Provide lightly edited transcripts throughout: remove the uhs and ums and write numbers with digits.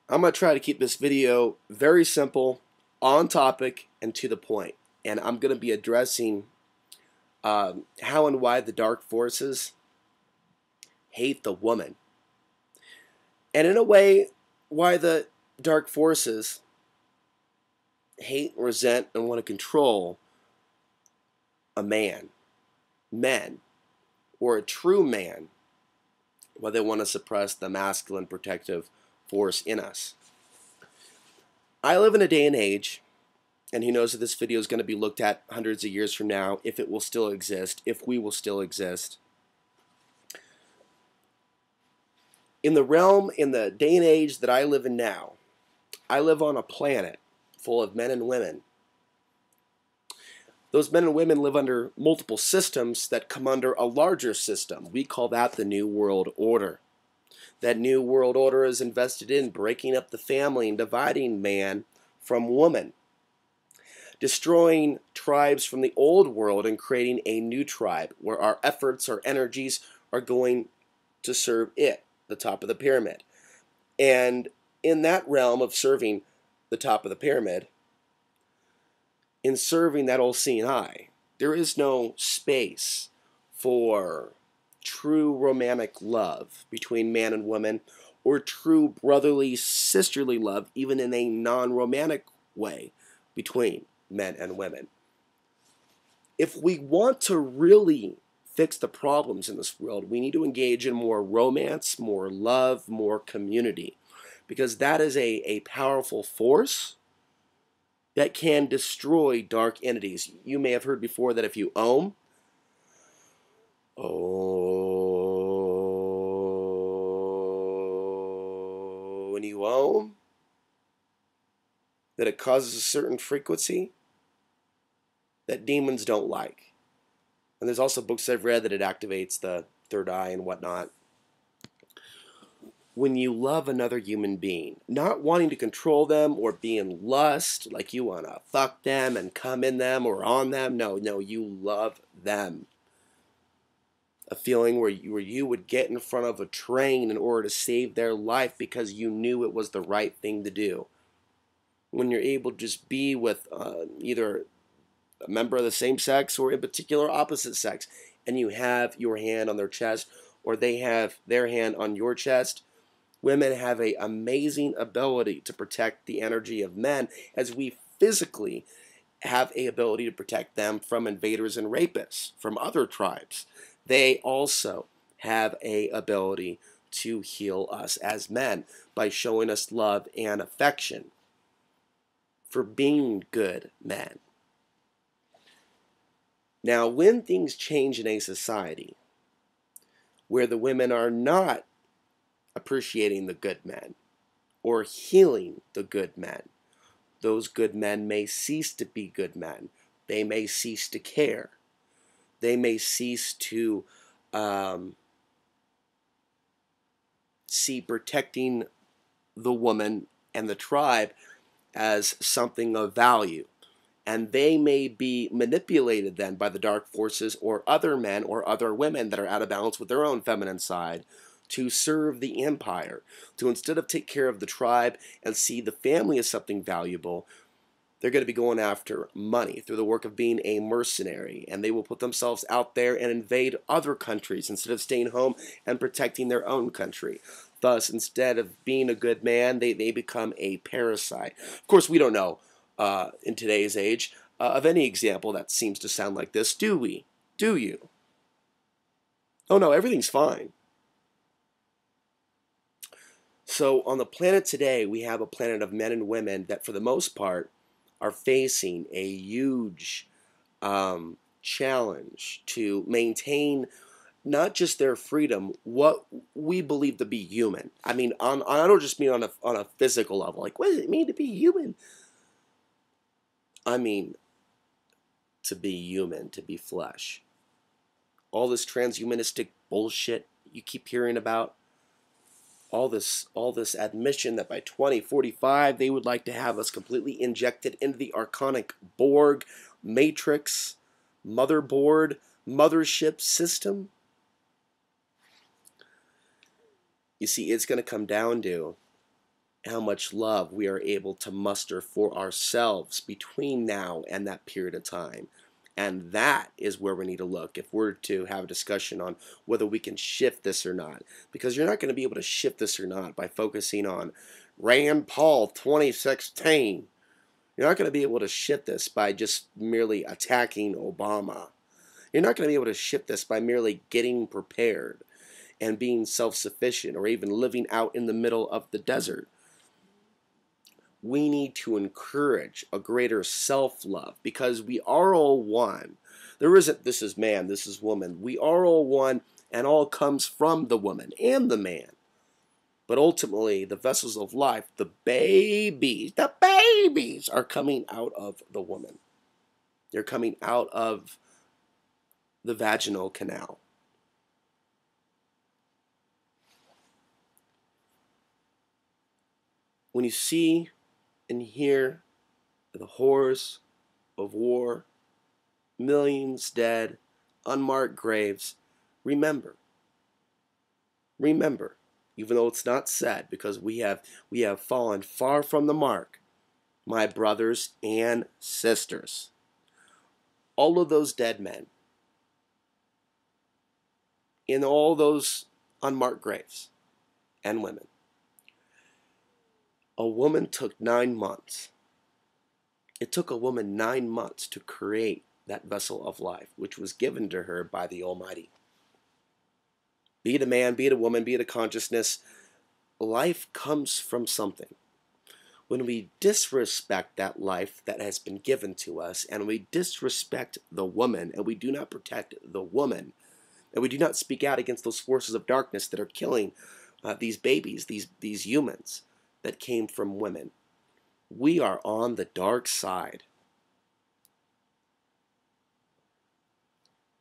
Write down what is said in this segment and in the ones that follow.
I'm going to try to keep this video very simple, on topic, and to the point. And I'm going to be addressing how and why the dark forces hate the woman. And in a way, why the dark forces hate, resent, and want to control a man, men, or a true man, why they want to suppress the masculine protective force in us. I live in a day and age, and who knows if this video is going to be looked at hundreds of years from now, if it will still exist, if we will still exist. In the day and age that I live in now, I live on a planet full of men and women. Those men and women live under multiple systems that come under a larger system. We call that the New World Order. That New World Order is invested in breaking up the family and dividing man from woman, destroying tribes from the old world and creating a new tribe where our efforts, our energies are going to serve it, the top of the pyramid. And in that realm of serving the top of the pyramid, in serving that all-seeing eye, there is no space for true romantic love between man and woman, or true brotherly, sisterly love, even in a non-romantic way, between men and women. If we want to really fix the problems in this world, we need to engage in more romance, more love, more community, because that is a powerful force that can destroy dark entities. You may have heard before that if you when you that it causes a certain frequency that demons don't like. And there's also books I've read that it activates the third eye and whatnot. When you love another human being, not wanting to control them or be in lust, like you want to fuck them and come in them or on them. No, you love them. A feeling where you would get in front of a train in order to save their life because you knew it was the right thing to do. When you're able to just be with either a member of the same sex or in particular opposite sex, and you have your hand on their chest or they have their hand on your chest. Women have an amazing ability to protect the energy of men, as we physically have an ability to protect them from invaders and rapists from other tribes. They also have an ability to heal us as men by showing us love and affection for being good men. Now, when things change in a society where the women are not appreciating the good men or healing the good men, those good men may cease to be good men. They may cease to care. They may cease to see protecting the woman and the tribe as something of value. And they may be manipulated then by the dark forces or other men or other women that are out of balance with their own feminine side to serve the empire, to instead of take care of the tribe and see the family as something valuable, they're going to be going after money through the work of being a mercenary, and they will put themselves out there and invade other countries instead of staying home and protecting their own country. Thus, instead of being a good man, they become a parasite. Of course, we don't know in today's age of any example that seems to sound like this, do we? Do you? Oh no, everything's fine. So on the planet today, we have a planet of men and women that for the most part are facing a huge challenge to maintain not just their freedom, what we believe to be human. I mean, I don't just mean on a physical level. Like, what does it mean to be human? I mean, to be human, to be flesh. All this transhumanistic bullshit you keep hearing about, all this admission that by 2045 they would like to have us completely injected into the archonic Borg matrix mothership system. You see, it's going to come down to how much love we are able to muster for ourselves between now and that period of time. And that is where we need to look if we're to have a discussion on whether we can shift this or not. Because you're not going to be able to shift this or not by focusing on Rand Paul 2016. You're not going to be able to shift this by just merely attacking Obama. You're not going to be able to shift this by merely getting prepared and being self-sufficient or even living out in the middle of the desert. We need to encourage a greater self-love because we are all one. There isn't this is man, this is woman. We are all one, and all comes from the woman and the man. But ultimately, the vessels of life, the babies are coming out of the woman. They're coming out of the vaginal canal. When you see and hear the horrors of war, millions dead, unmarked graves, remember, even though it's not said, because we have fallen far from the mark, my brothers and sisters, all of those dead men in all those unmarked graves and women. A woman took 9 months. It took a woman 9 months to create that vessel of life, which was given to her by the Almighty. Be it a man, be it a woman, be it a consciousness, life comes from something. When we disrespect that life that has been given to us, and we disrespect the woman, and we do not protect the woman, and we do not speak out against those forces of darkness that are killing these babies, these humans that came from women, we are on the dark side.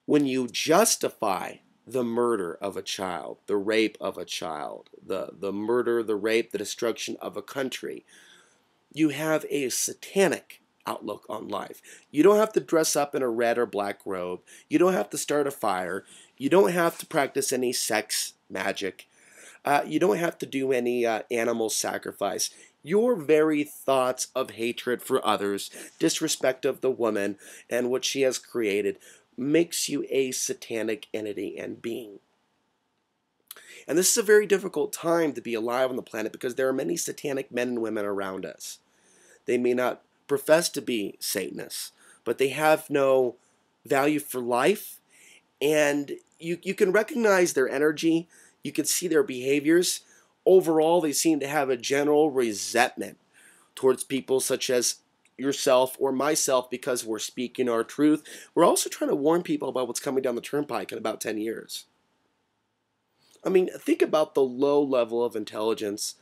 When you justify the murder of a child, the rape of a child, the murder, the rape, the destruction of a country, you have a satanic outlook on life. You don't have to dress up in a red or black robe. You don't have to start a fire. You don't have to practice any sex magic. You don't have to do any animal sacrifice. Your very thoughts of hatred for others, disrespect of the woman and what she has created, makes you a satanic entity and being. And this is a very difficult time to be alive on the planet because there are many satanic men and women around us. They may not profess to be Satanists, but they have no value for life, and you can recognize their energy. You can see their behaviors. Overall, they seem to have a general resentment towards people such as yourself or myself because we're speaking our truth. We're also trying to warn people about what's coming down the turnpike in about 10 years. I mean, think about the low level of intelligence,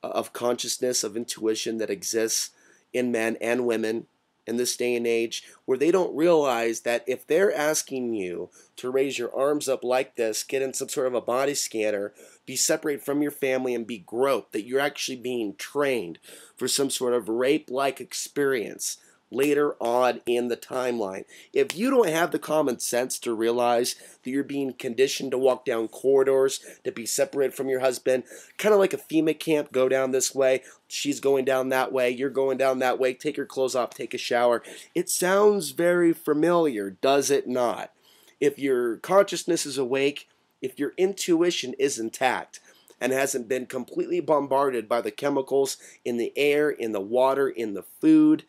of consciousness, of intuition that exists in men and women in this day and age, where they don't realize that if they're asking you to raise your arms up like this, get in some sort of a body scanner, be separated from your family and be groped, that you're actually being trained for some sort of rape-like experience later on in the timeline. If you don't have the common sense to realize that you're being conditioned to walk down corridors, to be separated from your husband, kind of like a FEMA camp, go down this way, she's going down that way, you're going down that way, take your clothes off, take a shower. It sounds very familiar, does it not? If your consciousness is awake, if your intuition is intact, and hasn't been completely bombarded by the chemicals in the air, in the water, in the food,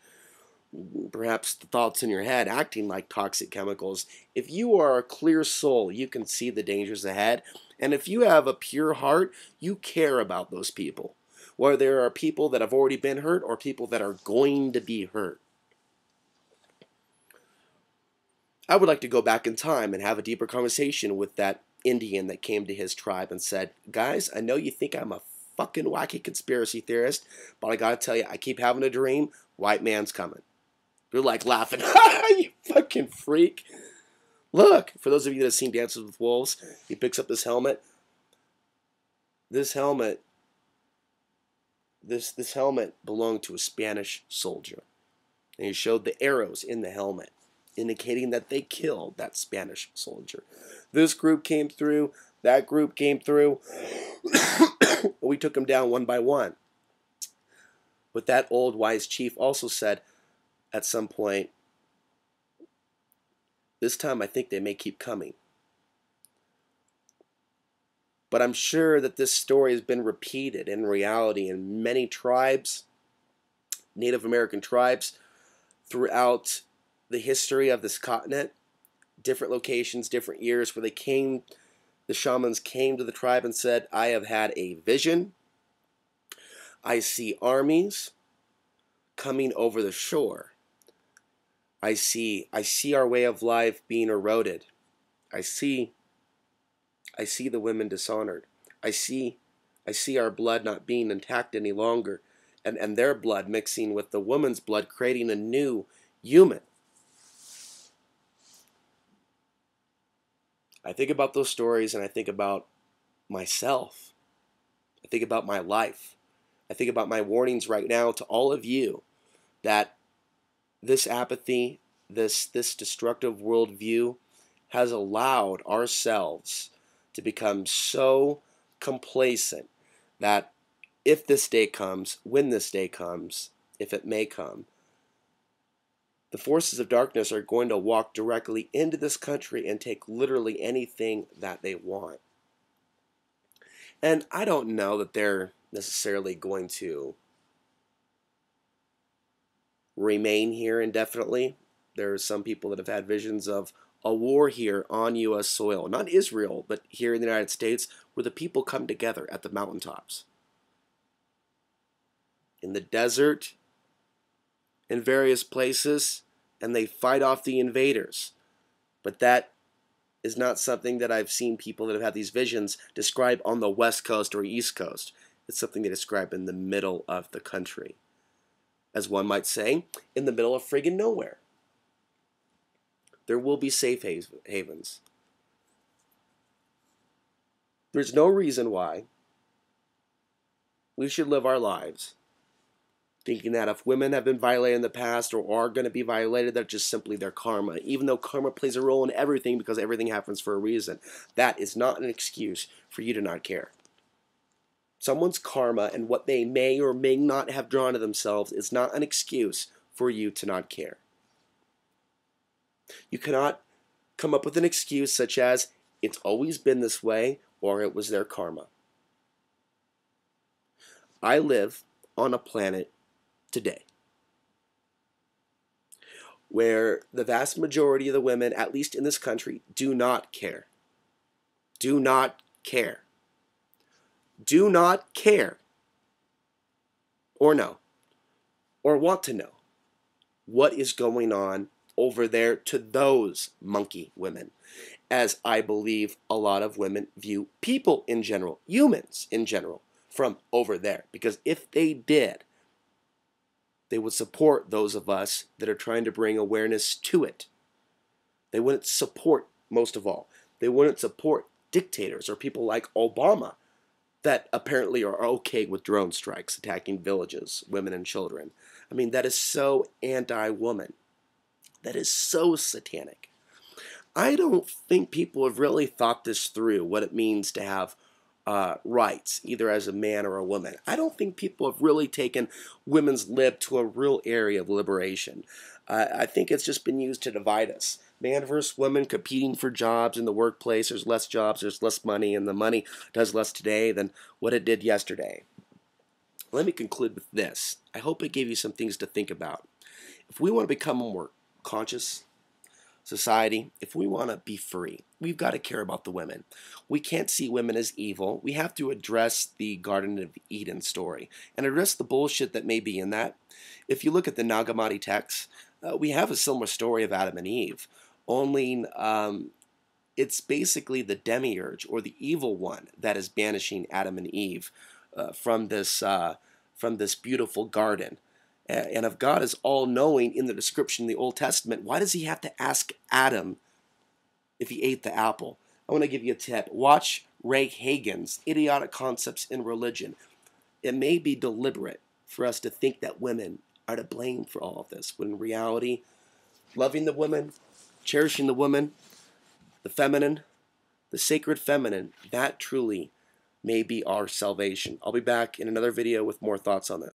perhaps the thoughts in your head acting like toxic chemicals. If you are a clear soul, you can see the dangers ahead. And if you have a pure heart, you care about those people. Whether there are people that have already been hurt or people that are going to be hurt. I would like to go back in time and have a deeper conversation with that Indian that came to his tribe and said, guys, I know you think I'm a fucking wacky conspiracy theorist, but I gotta tell you, I keep having a dream, white man's coming. You're like laughing, you fucking freak. Look, for those of you that have seen Dances with Wolves, he picks up this helmet. This helmet belonged to a Spanish soldier. And he showed the arrows in the helmet, indicating that they killed that Spanish soldier. This group came through, that group came through. We took them down one by one. But that old wise chief also said at some point, this time I think they may keep coming. But I'm sure that this story has been repeated in reality in many tribes, Native American tribes, throughout the history of this continent, different locations, different years where the shamans came to the tribe and said, I have had a vision. I see armies coming over the shore. I see our way of life being eroded. I see the women dishonored. I see our blood not being intact any longer, and their blood mixing with the woman's blood, creating a new human. I think about those stories and I think about myself. I think about my life. I think about my warnings right now to all of you that this apathy, this destructive worldview has allowed ourselves to become so complacent that if this day comes, when this day comes, if it may come, the forces of darkness are going to walk directly into this country and take literally anything that they want. And I don't know that they're necessarily going to remain here indefinitely. There are some people that have had visions of a war here on U.S. soil, not Israel, but here in the United States, where the people come together at the mountaintops, in the desert, in various places, and they fight off the invaders. But that is not something that I've seen people that have had these visions describe on the West Coast or East Coast. It's something they describe in the middle of the country. As one might say, in the middle of friggin' nowhere. There will be safe havens. There's no reason why we should live our lives thinking that if women have been violated in the past or are going to be violated, that's just simply their karma. Even though karma plays a role in everything because everything happens for a reason. That is not an excuse for you to not care. Someone's karma and what they may or may not have drawn to themselves is not an excuse for you to not care. You cannot come up with an excuse such as, it's always been this way, or it was their karma. I live on a planet today where the vast majority of the women, at least in this country, do not care. Do not care. Do not care. Or know. Or want to know what is going on over there to those monkey women, as I believe a lot of women view people in general, humans in general, from over there. Because if they did, they would support those of us that are trying to bring awareness to it. They wouldn't support, most of all, they wouldn't support dictators or people like Obama that apparently are okay with drone strikes attacking villages, women and children. I mean, that is so anti-woman. That is so satanic. I don't think people have really thought this through, what it means to have rights, either as a man or a woman. I don't think people have really taken women's lib to a real area of liberation. I think it's just been used to divide us. Man versus woman competing for jobs in the workplace. There's less jobs, there's less money, and the money does less today than what it did yesterday. Let me conclude with this. I hope it gave you some things to think about. If we want to become a more conscious society, if we want to be free, we've got to care about the women. We can't see women as evil. We have to address the Garden of Eden story and address the bullshit that may be in that. If you look at the Nag Hammadi texts, we have a similar story of Adam and Eve, only it's basically the demiurge or the evil one that is banishing Adam and Eve from this beautiful garden. And if God is all-knowing in the description in the Old Testament, why does he have to ask Adam if he ate the apple? I want to give you a tip. Watch Ray Hagan's Idiotic Concepts in Religion. It may be deliberate for us to think that women are to blame for all of this, when in reality, loving the woman, cherishing the woman, the feminine, the sacred feminine, that truly may be our salvation. I'll be back in another video with more thoughts on this.